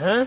Huh?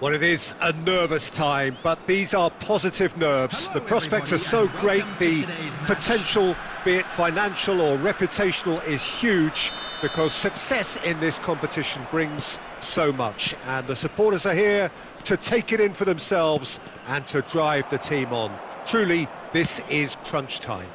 Well, it is a nervous time, but these are positive nerves. The prospects are so great, the potential, be it financial or reputational, is huge because success in this competition brings so much. And the supporters are here to take it in for themselves and to drive the team on. Truly, this is crunch time.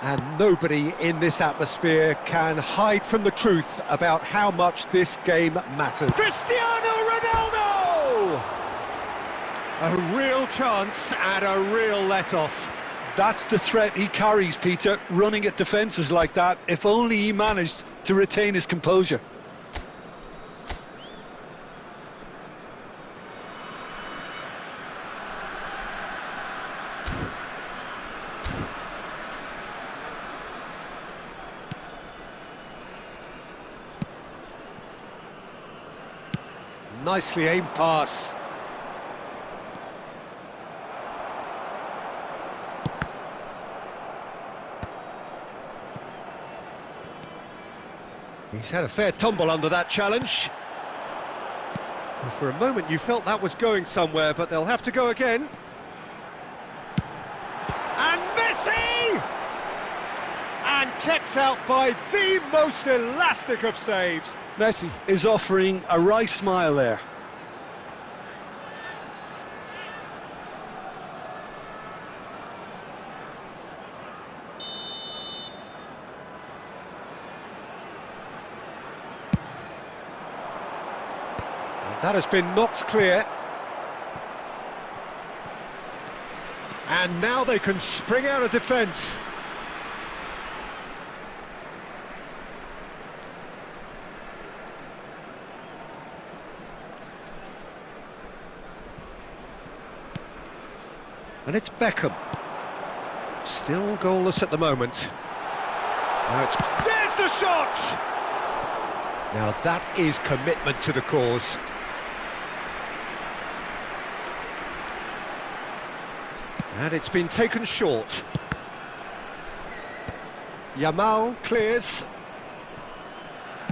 And nobody in this atmosphere can hide from the truth about how much this game matters. Cristiano Ronaldo! A real chance and a real let-off. That's the threat he carries, Peter, running at defences like that. If only he managed to retain his composure. Nicely aimed pass. He's had a fair tumble under that challenge. Well, for a moment you felt that was going somewhere, but they'll have to go again. And Messi! And kept out by the most elastic of saves. Messi is offering a wry smile there. And that has been knocked clear. And now they can spring out of defence. And it's Beckham. Still goalless at the moment. Now it's... There's the shot! Now that is commitment to the cause. And it's been taken short. Yamal clears.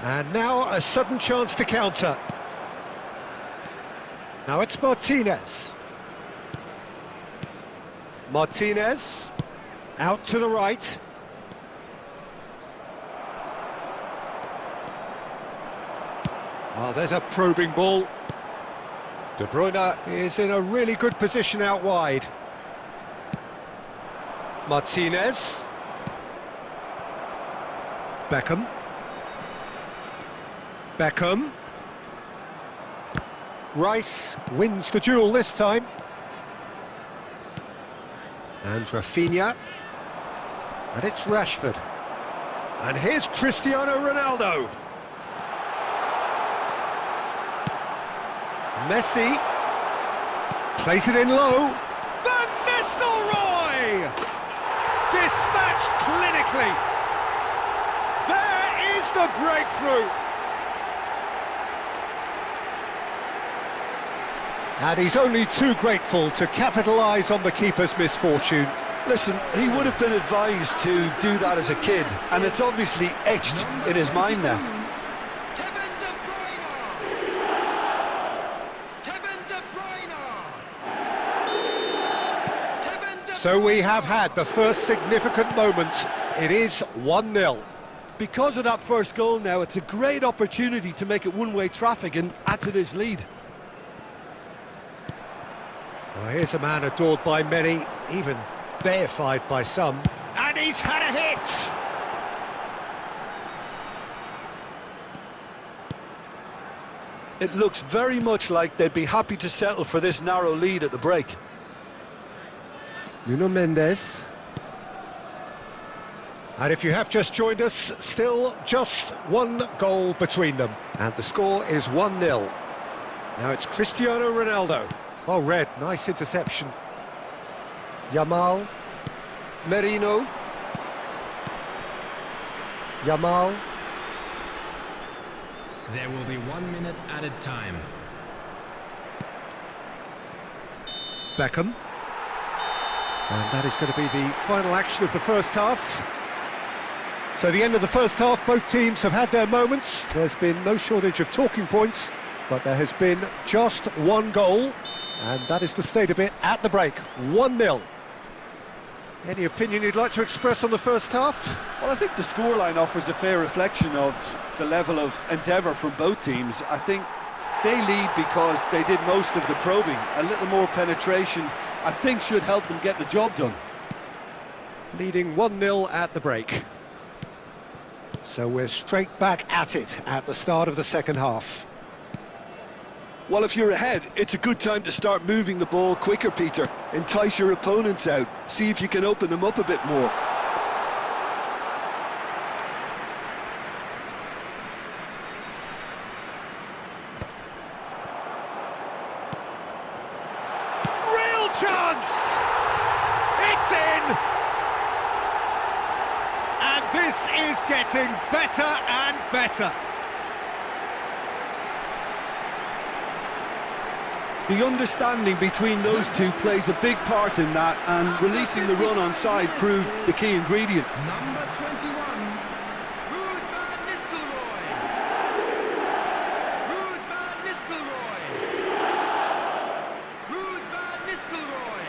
And now a sudden chance to counter. Now it's Martinez. Martinez, out to the right. Oh, there's a probing ball. De Bruyne is in a really good position out wide. Martinez. Beckham. Beckham. Rice wins the duel this time. And Rafinha. And it's Rashford. And here's Cristiano Ronaldo. Messi. Plays it in low. Van Nistelrooy! Dispatched clinically. There is the breakthrough. And he's only too grateful to capitalise on the keeper's misfortune. Listen, he would have been advised to do that as a kid, and it's obviously etched in his mind now. So we have had the first significant moment. It is 1-0. Because of that first goal now, it's a great opportunity to make it one-way traffic and add to this lead. Well, here's a man adored by many, even deified by some. And he's had a hit! It looks very much like they'd be happy to settle for this narrow lead at the break. Nuno Mendes. And if you have just joined us, still just one goal between them. And the score is 1-0. Now it's Cristiano Ronaldo. Well read, nice interception. Yamal. Merino. Yamal. There will be 1 minute added time. Beckham. And that is going to be the final action of the first half. So the end of the first half, both teams have had their moments. There's been no shortage of talking points, but there has been just one goal, and that is the state of it at the break, 1-0. Any opinion you'd like to express on the first half? Well, I think the scoreline offers a fair reflection of the level of endeavour from both teams. I think they lead because they did most of the probing. A little more penetration, I think, should help them get the job done. Leading 1-0 at the break. So we're straight back at it at the start of the second half. Well, if you're ahead, it's a good time to start moving the ball quicker, Peter. Entice your opponents out. See if you can open them up a bit more. Real chance! It's in! And this is getting better and better. The understanding between those two plays a big part in that, and releasing the run on side proved the key ingredient. Number 21, Ruud van Nistelrooy. Ruud van Nistelrooy. Ruud van Nistelrooy.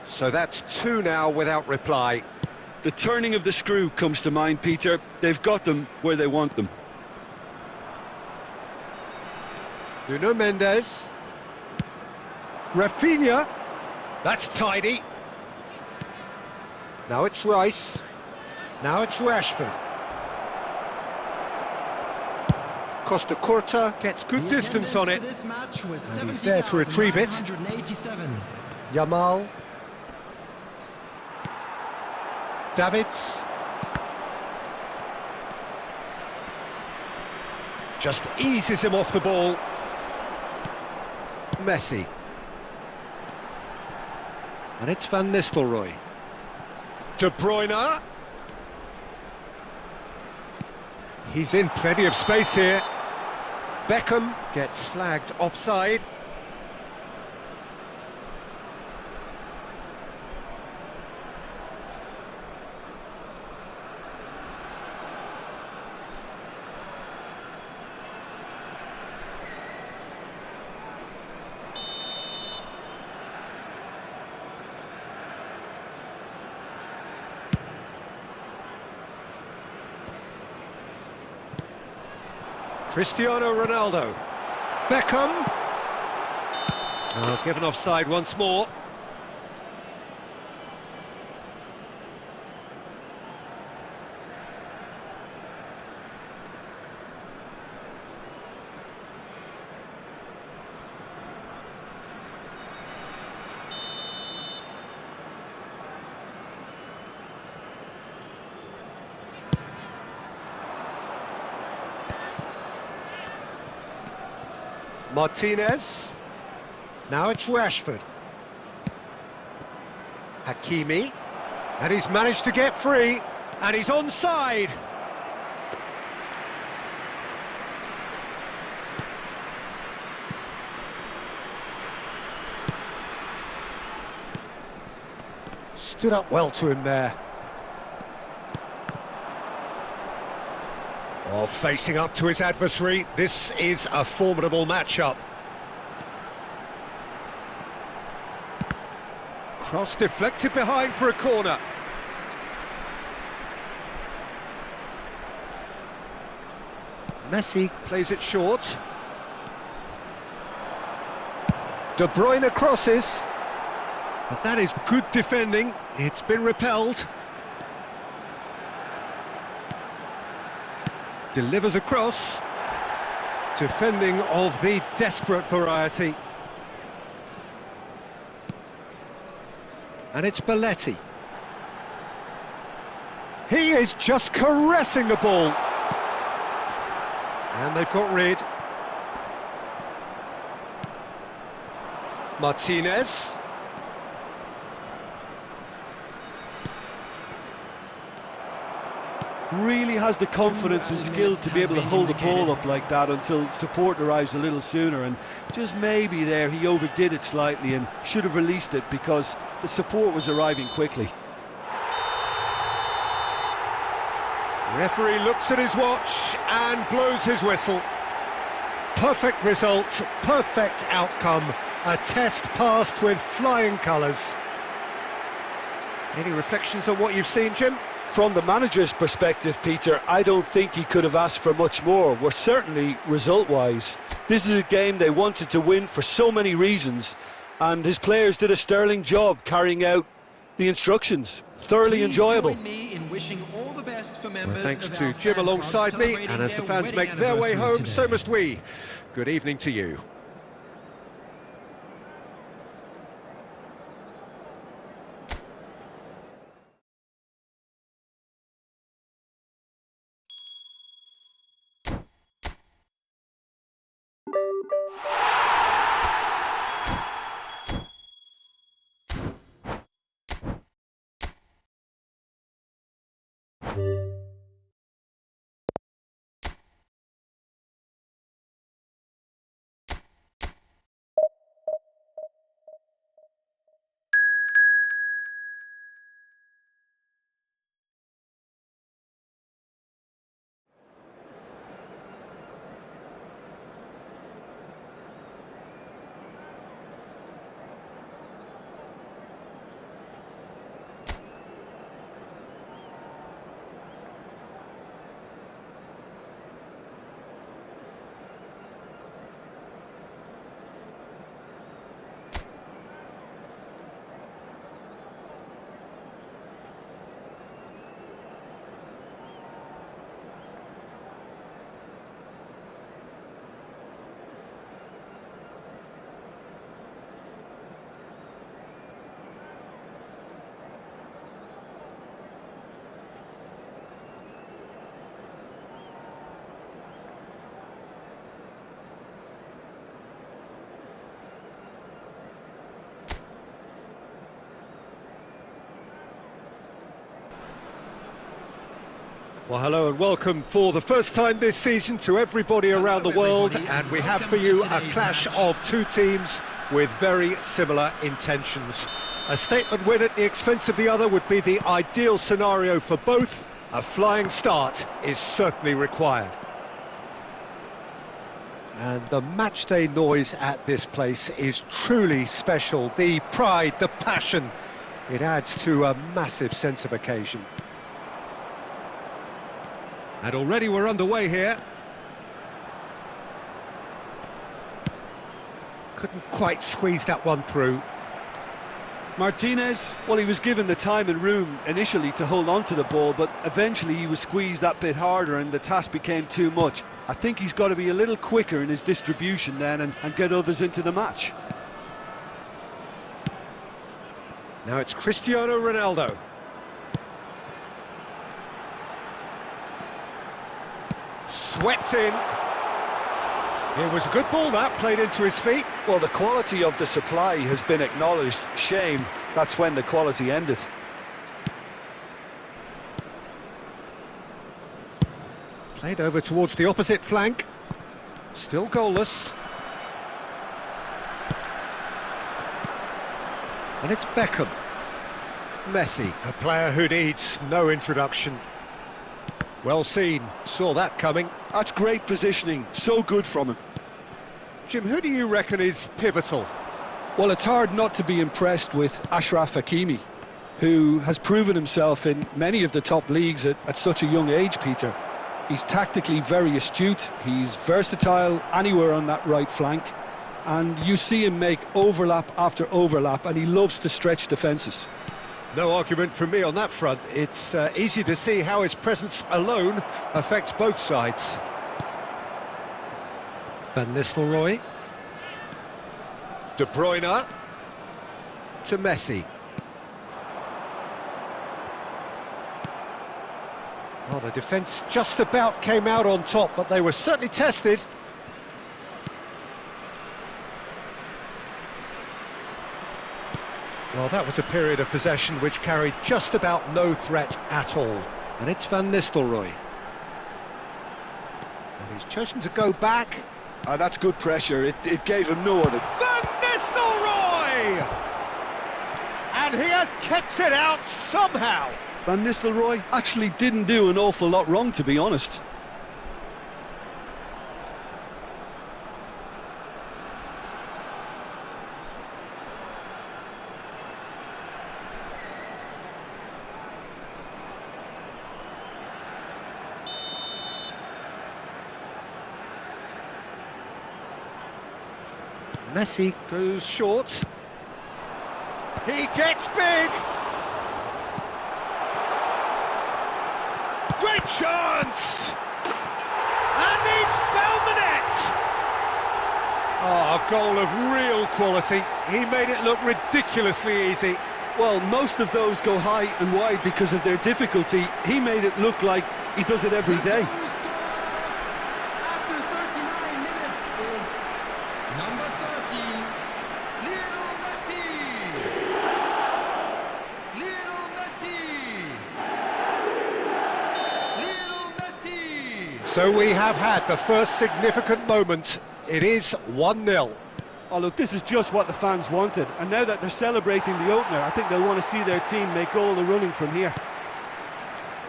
So that's two now without reply. The turning of the screw comes to mind, Peter. They've got them where they want them. Nuno Mendes. Rafinha. That's tidy. Now it's Rice. Now it's Rashford. Costa Curta gets good distance on it. And he's there to retrieve it. Yamal. Davids. Just eases him off the ball. Messi. And it's Van Nistelrooy. De Bruyne. He's in plenty of space here. Beckham gets flagged offside. Cristiano Ronaldo. Beckham. Oh, given offside once more. Martinez. Now it's Rashford. Hakimi. And he's managed to get free. And he's onside. Stood up well to him there. Oh, facing up to his adversary, this is a formidable matchup. Cross deflected behind for a corner. Messi plays it short. De Bruyne crosses. But that is good defending. It's been repelled. Delivers across. Defending of the desperate variety. And it's Belletti. He is just caressing the ball. And they've got rid. Martinez. Really has the confidence and skill to be able to hold the ball up like that until support arrives a little sooner, and just maybe there he overdid it slightly and should have released it because the support was arriving quickly. Referee looks at his watch and blows his whistle. Perfect result, perfect outcome, a test passed with flying colours. Any reflections on what you've seen, Jim? From the manager's perspective, Peter, I don't think he could have asked for much more. Well, certainly result-wise. This is a game they wanted to win for so many reasons, and his players did a sterling job carrying out the instructions. Thoroughly enjoyable. Well, thanks to Jim alongside me, and as the fans make their way home, so must we. Good evening to you. Well, hello and welcome for the first time this season to everybody around the world, and we have for you a clash of two teams with very similar intentions. A statement win at the expense of the other would be the ideal scenario for both. A flying start is certainly required. And the matchday noise at this place is truly special. The pride, the passion, it adds to a massive sense of occasion. And already we're underway here. Couldn't quite squeeze that one through. Martinez, well, he was given the time and room initially to hold on to the ball, but eventually he was squeezed that bit harder and the task became too much. I think he's got to be a little quicker in his distribution then and get others into the match. Now it's Cristiano Ronaldo. Swept in. It was a good ball that, played into his feet. Well, the quality of the supply has been acknowledged. Shame, that's when the quality ended. Played over towards the opposite flank. Still goalless. And it's Beckham. Messi, a player who needs no introduction. Well seen, saw that coming. That's great positioning, so good from him. Jim, who do you reckon is pivotal? Well, it's hard not to be impressed with Achraf Hakimi, who has proven himself in many of the top leagues at such a young age, Peter. He's tactically very astute, he's versatile anywhere on that right flank, and you see him make overlap after overlap, and he loves to stretch defences. No argument from me on that front. It's easy to see how his presence alone affects both sides. Van Nistelrooy. De Bruyne. To Messi. Well, the defence just about came out on top, but they were certainly tested. Well, that was a period of possession which carried just about no threat at all. And it's Van Nistelrooy. And he's chosen to go back. That's good pressure, it gave him no other. Van Nistelrooy! And he has kept it out somehow. Van Nistelrooy actually didn't do an awful lot wrong, to be honest. Messi goes short. He gets big. Great chance! And he's found the net! Oh, a goal of real quality. He made it look ridiculously easy. Well, most of those go high and wide because of their difficulty. He made it look like he does it every day. After 39 minutes is number 30, Lionel Messi. Lionel Messi. Lionel Messi. So we have had the first significant moment. It is 1-0. Oh, look, this is just what the fans wanted. And now that they're celebrating the opener, I think they'll want to see their team make all the running from here.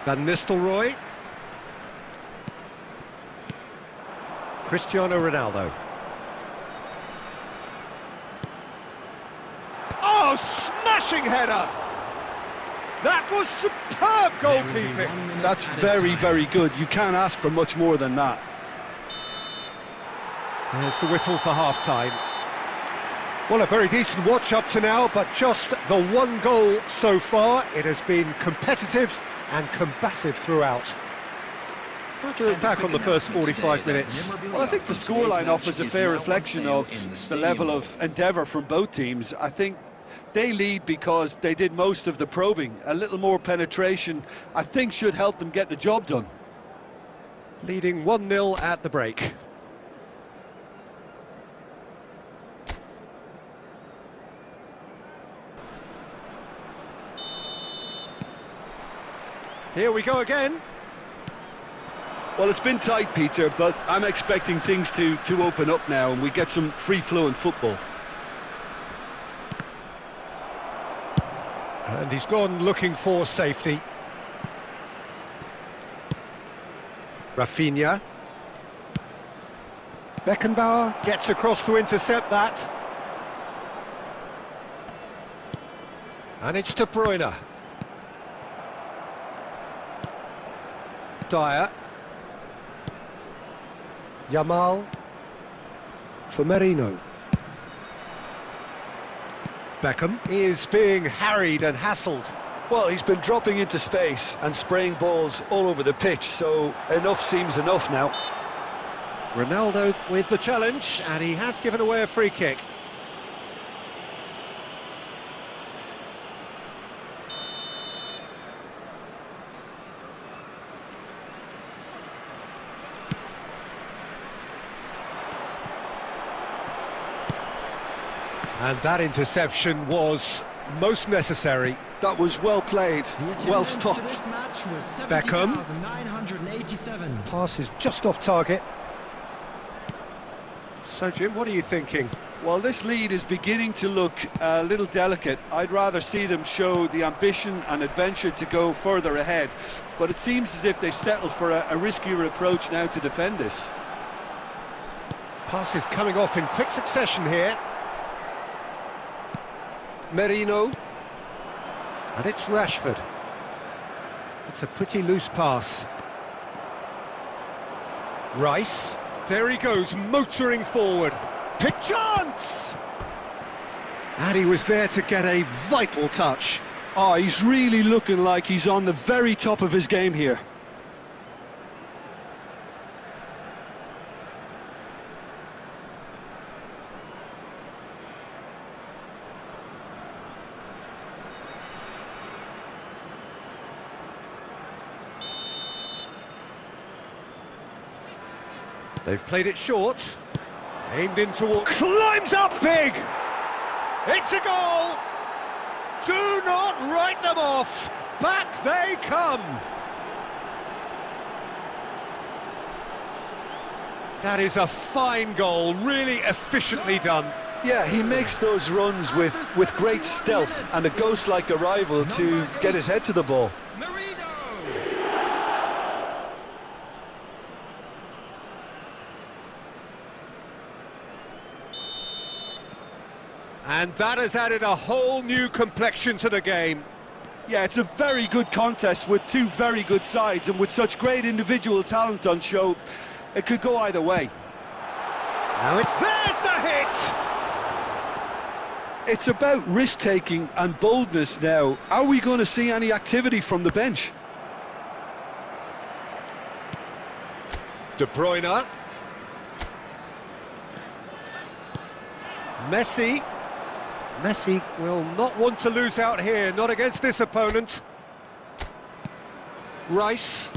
Van Nistelrooy. Cristiano Ronaldo. Oh, smashing header! That was superb goalkeeping. That's very, very good. You can't ask for much more than that. There's the whistle for half-time. Well, a very decent watch up to now, but just the one goal so far. It has been competitive and combative throughout. How do you look back on the first 45 minutes? Well, I think the scoreline offers a fair reflection of the level of endeavour from both teams. I think they lead because they did most of the probing. A little more penetration, I think, should help them get the job done. Leading 1-0 at the break. Here we go again. Well, it's been tight, Peter, but I'm expecting things to open up now and we get some free-flowing football. And he's gone looking for safety. Rafinha. Beckenbauer gets across to intercept that. And it's De Bruyne. Dyer. Yamal. For Merino. Beckham is being harried and hassled. Well, he's been dropping into space and spraying balls all over the pitch, so enough seems enough now. Ronaldo with the challenge, and he has given away a free kick. And that interception was most necessary. That was well played, well stopped. Beckham. Pass is just off target. So, Jim, what are you thinking? Well, this lead is beginning to look a little delicate. I'd rather see them show the ambition and adventure to go further ahead. But it seems as if they settled for a riskier approach now to defend this. Pass is coming off in quick succession here. Merino. And it's Rashford. It's a pretty loose pass. Rice. There he goes, motoring forward. Pick chance! And he was there to get a vital touch. Oh, he's really looking like he's on the very top of his game here. They've played it short. Aimed in toward... Climbs up big! It's a goal! Do not write them off! Back they come! That is a fine goal, really efficiently done. Yeah, he makes those runs with great stealth and a ghost-like arrival to get his head to the ball. And that has added a whole new complexion to the game. Yeah, it's a very good contest with two very good sides, and with such great individual talent on show, it could go either way. Now there's the hit! It's about risk-taking and boldness now. Are we going to see any activity from the bench? De Bruyne. Messi. Messi will not want to lose out here, not against this opponent. Rice.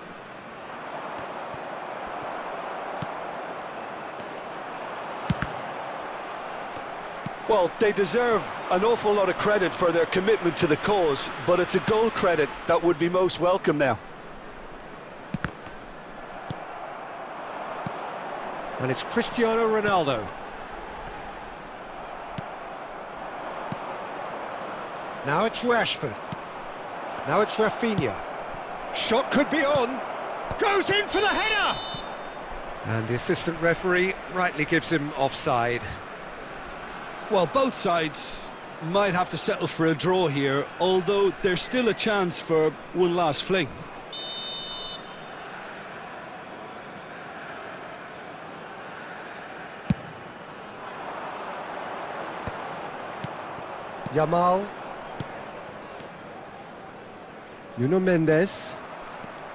Well, they deserve an awful lot of credit for their commitment to the cause, but it's a goal credit that would be most welcome now. And it's Cristiano Ronaldo. Now it's Rashford. Now it's Rafinha. Shot could be on. Goes in for the header! And the assistant referee rightly gives him offside. Well, both sides might have to settle for a draw here, although there's still a chance for one last fling. Yamal. Nuno Mendes.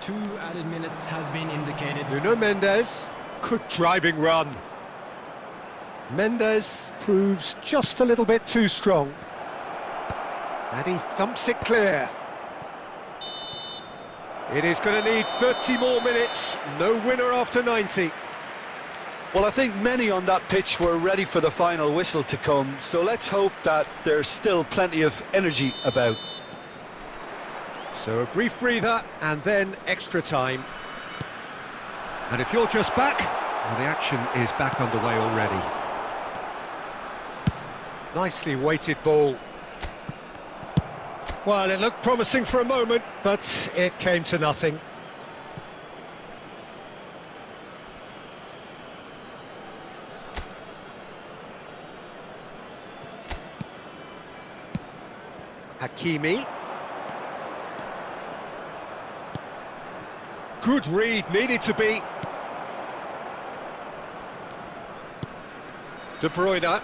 2 added minutes has been indicated. Nuno Mendes. Good driving run. Mendes proves just a little bit too strong. And he thumps it clear. It is going to need 30 more minutes. No winner after 90. Well, I think many on that pitch were ready for the final whistle to come, so let's hope that there's still plenty of energy about. So a brief breather and then extra time. And if you're just back, well, the action is back underway already. Nicely weighted ball. Well, it looked promising for a moment, but it came to nothing. Hakimi. Good read, needed to be. De Bruyne.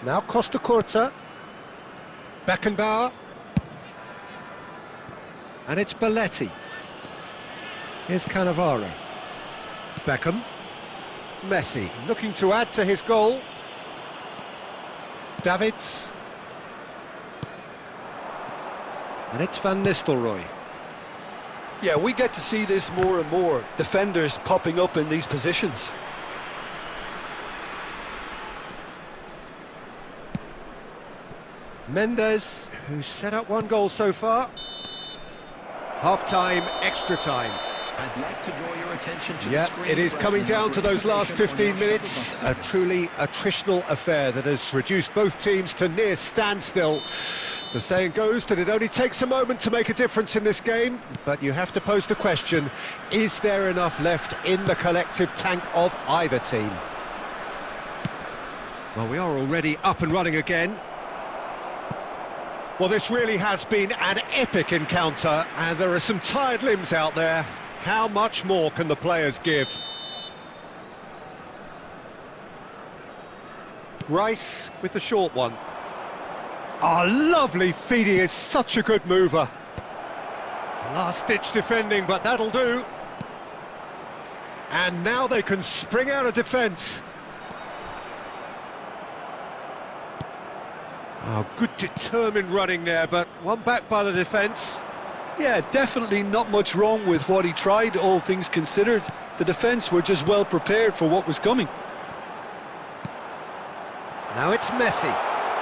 Now Costa Curta. Beckenbauer. And it's Belletti. Here's Cannavaro. Beckham. Messi, looking to add to his goal. Davids. And it's Van Nistelrooy. Yeah, we get to see this more and more. Defenders popping up in these positions. Mendes, who's set up one goal so far. Half-time, extra time. I'd like to draw your attention to Yeah, the screen it is where coming the down to those last notification 15 on your minutes. shoulder A truly attritional affair that has reduced both teams to near standstill. The saying goes that it only takes a moment to make a difference in this game, but you have to pose the question, is there enough left in the collective tank of either team? Well, we are already up and running again. Well, this really has been an epic encounter, and there are some tired limbs out there. How much more can the players give? Rice with the short one. Oh, lovely feed, he is such a good mover. Last-ditch defending, but that'll do. And now they can spring out of defence. Oh, good determined running there, but one back by the defence. Yeah, definitely not much wrong with what he tried, all things considered. The defence were just well prepared for what was coming. Now it's Messi.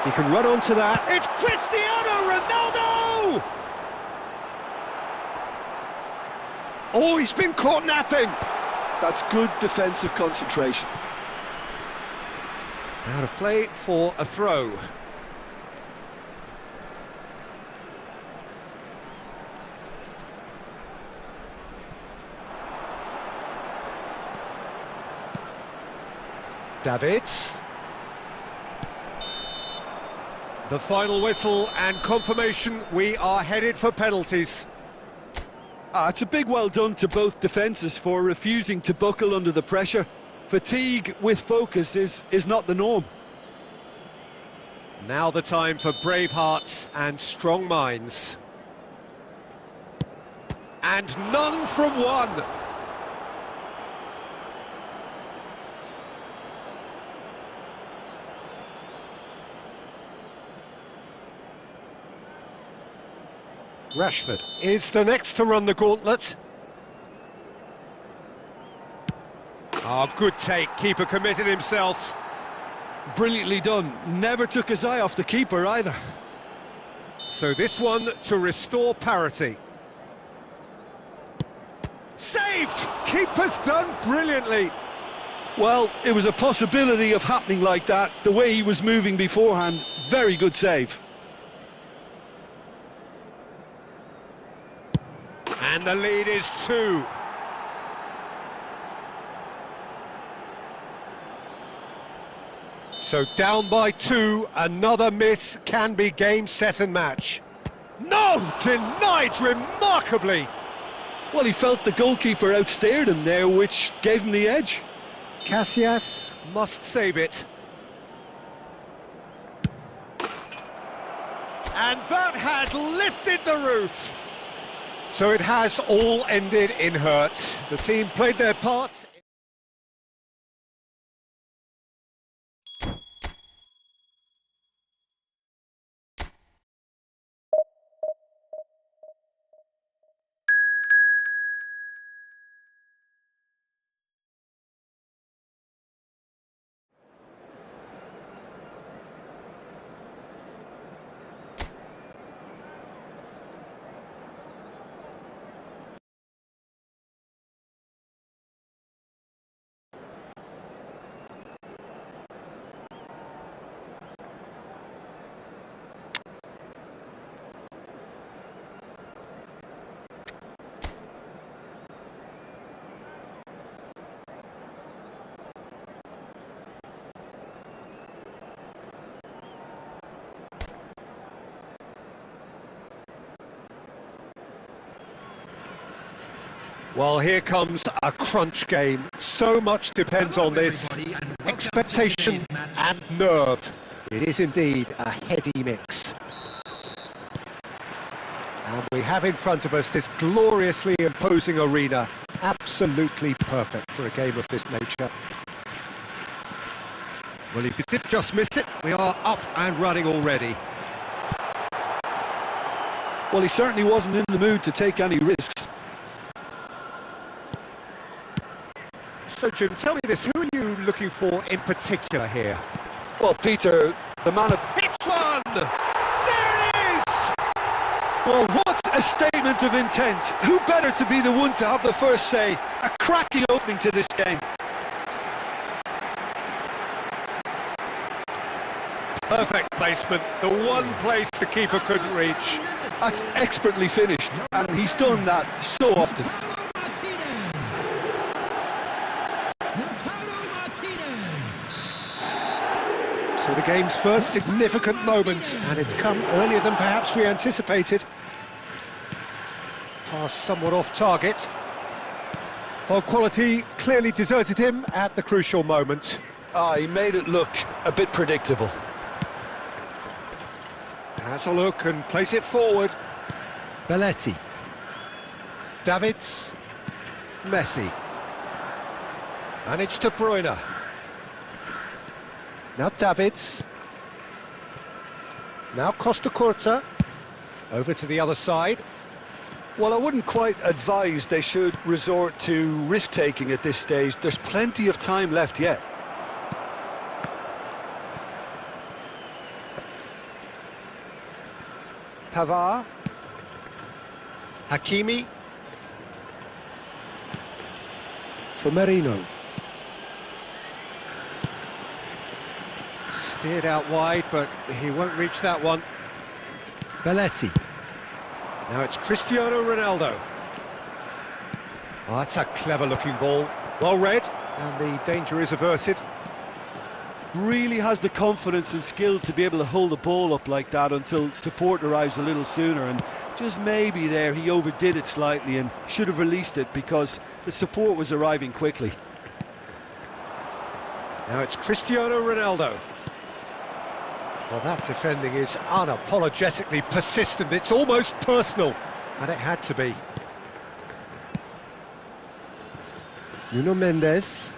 He can run onto that. It's Cristiano Ronaldo! Oh, he's been caught napping. That's good defensive concentration. Out of play for a throw. Davids. The final whistle and confirmation, we are headed for penalties. It's a big well done to both defences for refusing to buckle under the pressure. Fatigue with focus is not the norm. Now the time for brave hearts and strong minds. And none from one. Rashford is the next to run the gauntlet. Oh, good take, keeper committed himself. Brilliantly done, never took his eye off the keeper either. So this one to restore parity. Saved! Keeper's done brilliantly. Well, it was a possibility of happening like that, the way he was moving beforehand. Very good save. And the lead is 2. So down by 2, another miss can be game, set and match. No! Denied remarkably! Well, he felt the goalkeeper outstared him there, which gave him the edge. Casillas must save it. And that has lifted the roof. So it has all ended in hurt. The team played their part. Well, here comes a crunch game. So much depends on this. Expectation and nerve. It is indeed a heady mix. And we have in front of us this gloriously imposing arena. Absolutely perfect for a game of this nature. Well, if you did just miss it, we are up and running already. Well, he certainly wasn't in the mood to take any risks. So, Jim, tell me this, who are you looking for in particular here? Well, Peter, the man of... Hits one! There it is! Well, what a statement of intent. Who better to be the one to have the first say? A cracking opening to this game. Perfect placement, the one place the keeper couldn't reach. That's expertly finished, and he's done that so often. So the game's first significant moment, and it's come earlier than perhaps we anticipated. Pass somewhat off target. Well, quality clearly deserted him at the crucial moment. He made it look a bit predictable. Has a look and plays it forward. Belletti. Davids. Messi. And it's De Bruyne. Now Davids. Now Costa Curta. Over to the other side. Well, I wouldn't quite advise they should resort to risk-taking at this stage. There's plenty of time left yet. Pavard. Hakimi. For Merino. Steered out wide, but he won't reach that one. Belletti. Now it's Cristiano Ronaldo. Oh, that's a clever-looking ball. Well read, and the danger is averted. Really has the confidence and skill to be able to hold the ball up like that until support arrives a little sooner, and just maybe there he overdid it slightly and should have released it because the support was arriving quickly. Now it's Cristiano Ronaldo. Well, that defending is unapologetically persistent. It's almost personal, and it had to be. Nuno Mendes.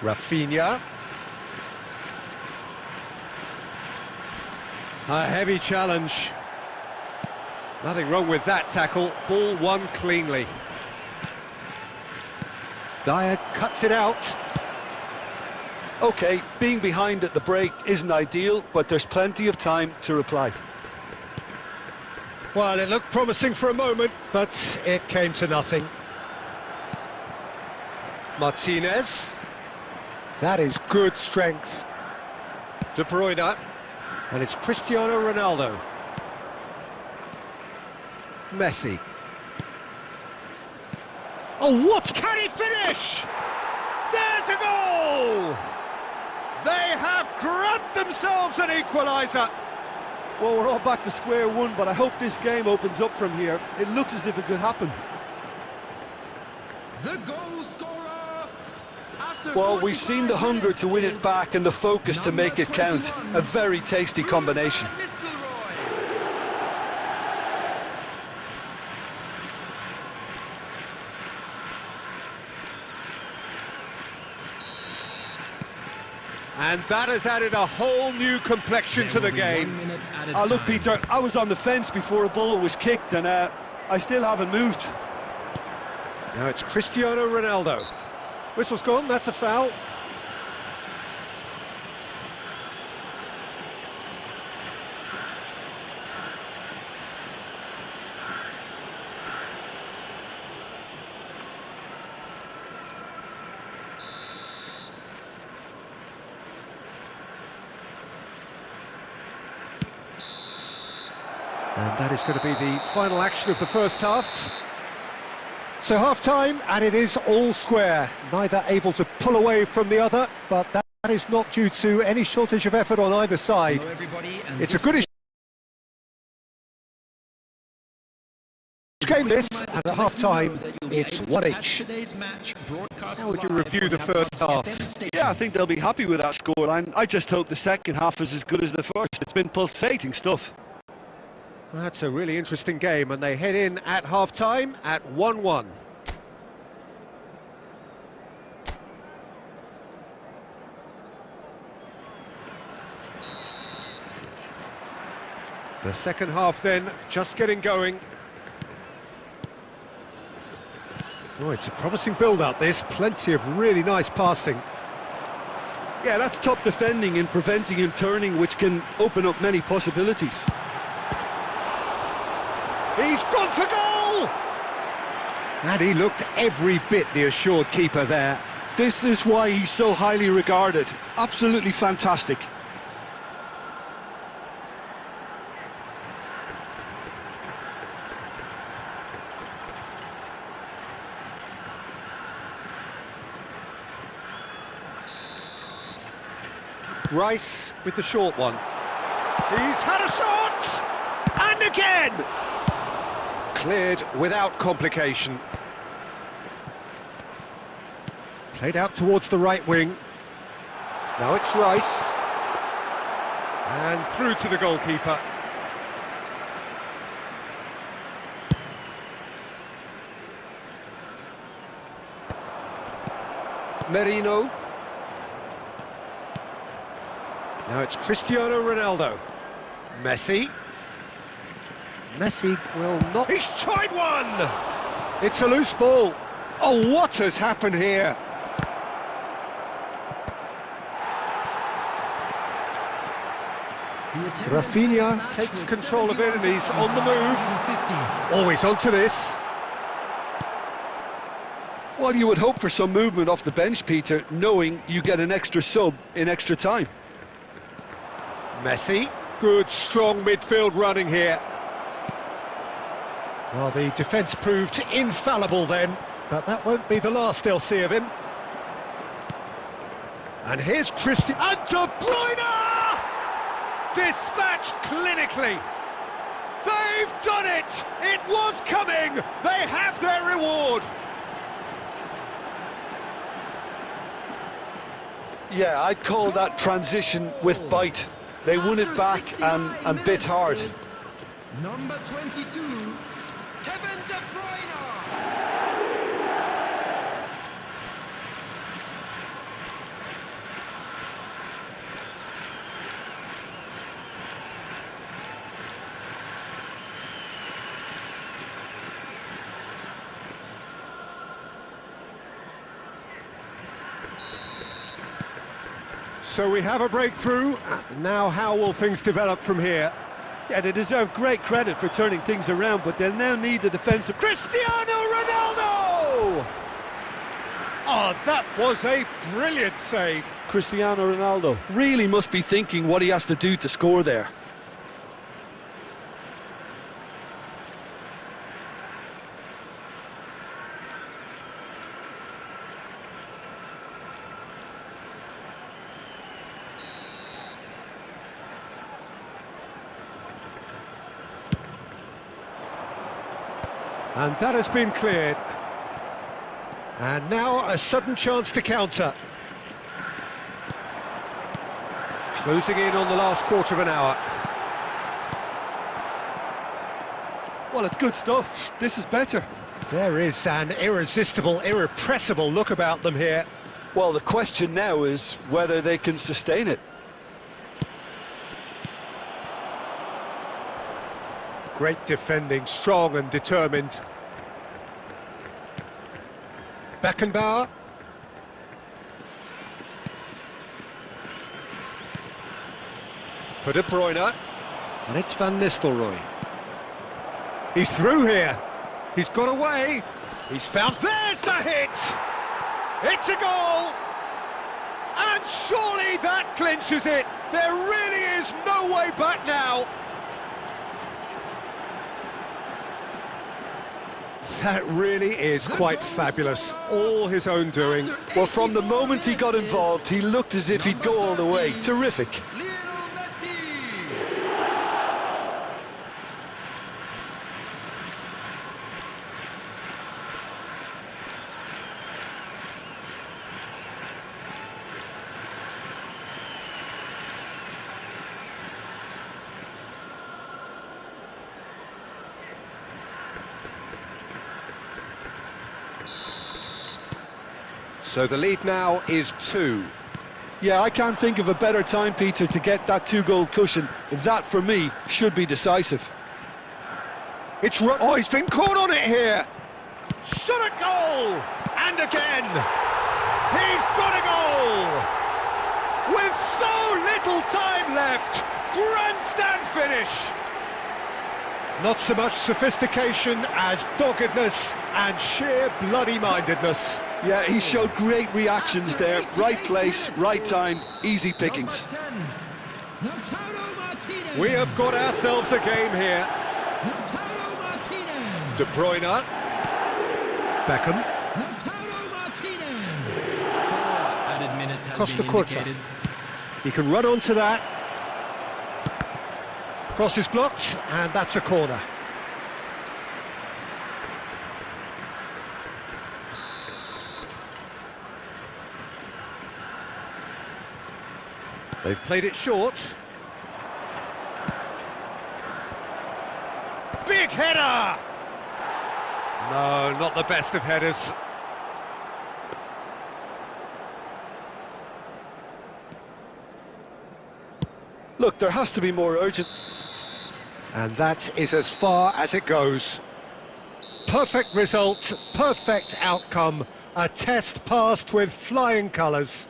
Rafinha. A heavy challenge. Nothing wrong with that tackle. Ball won cleanly. Dyer cuts it out. OK, being behind at the break isn't ideal, but there's plenty of time to reply. Well, it looked promising for a moment, but it came to nothing. Martinez. That is good strength. De Bruyne. And it's Cristiano Ronaldo. Messi. Oh, what? Can he finish? There's a goal! They have grabbed themselves an equaliser. Well, we're all back to square one, but I hope this game opens up from here. It looks as if it could happen. The goal scorer. Well, we've seen the hunger to win it back and the focus to make it count. A very tasty combination. And that has added a whole new complexion to the game. Look, Peter, I was on the fence before a ball was kicked, and I still haven't moved. Now it's Cristiano Ronaldo. Whistle's gone, that's a foul. And that is going to be the final action of the first half. So half-time, and it is all square. Neither able to pull away from the other, but that is not due to any shortage of effort on either side. It's a good game this, and at half-time, it's 1 each. How would you review the first half? Yeah, I think they'll be happy with that scoreline. I just hope the second half is as good as the first. It's been pulsating stuff. That's a really interesting game, and they head in at half-time at 1-1. The second half then, just getting going. Oh, it's a promising build-up, this. Plenty of really nice passing. Yeah, that's top defending and preventing him turning, which can open up many possibilities. He's gone for goal! And he looked every bit the assured keeper there. This is why he's so highly regarded. Absolutely fantastic. Rice with the short one. He's had a shot! And again! Cleared without complication. Played out towards the right wing. Now it's Rice. And through to the goalkeeper. Merino. Now it's Cristiano Ronaldo. Messi. Messi will not... He's tried one! It's a loose ball. Oh, what has happened here? Rafinha takes control of it and he's on the move. Always onto this. Well, you would hope for some movement off the bench, Peter, knowing you get an extra sub in extra time. Messi, good strong midfield running here. Well, the defence proved infallible then, but that won't be the last they'll see of him. And here's Christian... And De Bruyne! Dispatched clinically. They've done it! It was coming! They have their reward! Yeah, I'd call that transition with bite. They won it back and bit hard. Number 22, Kevin De Bruyne. So we have a breakthrough. Now how will things develop from here? Yeah, they deserve great credit for turning things around, but they'll now need the defensive... Cristiano Ronaldo! Oh, that was a brilliant save. Cristiano Ronaldo really must be thinking what he has to do to score there. And that has been cleared. And now a sudden chance to counter. Closing in on the last quarter of an hour. Well, it's good stuff. This is better. There is an irresistible, irrepressible look about them here. Well, the question now is whether they can sustain it. Great defending, strong and determined. Beckenbauer. For De Bruyne. And it's Van Nistelrooy. He's through here. He's got away. He's found... There's the hit! It's a goal! And surely that clinches it. There really is no way back now. That really is quite fabulous, all his own doing. Well, from the moment he got involved, he looked as if he'd go all the way. Terrific. So the lead now is 2. Yeah, I can't think of a better time, Peter, to get that 2-goal cushion. That, for me, should be decisive. Oh, he's been caught on it here. Shot at goal! And again! He's got a goal! With so little time left! Grandstand finish! Not so much sophistication as doggedness and sheer bloody-mindedness. Yeah, he showed great reactions there. Right place, right time, easy pickings. We have got ourselves a game here. De Bruyne. Beckham. Costa Curta. He can run onto that. Cross is blocked, and that's a corner. They've played it short. Big header! No, not the best of headers. Look, there has to be more urgent. And that is as far as it goes. Perfect result, perfect outcome. A test passed with flying colours.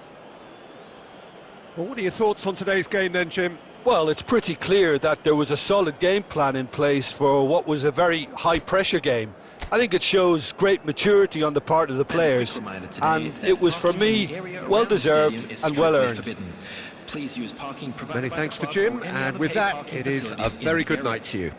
Well, what are your thoughts on today's game then, Jim? Well, it's pretty clear that there was a solid game plan in place for what was a very high-pressure game. I think it shows great maturity on the part of the players, and it was, for me, well-deserved and well-earned. Many thanks to Jim, and with that, it is a very good night to you.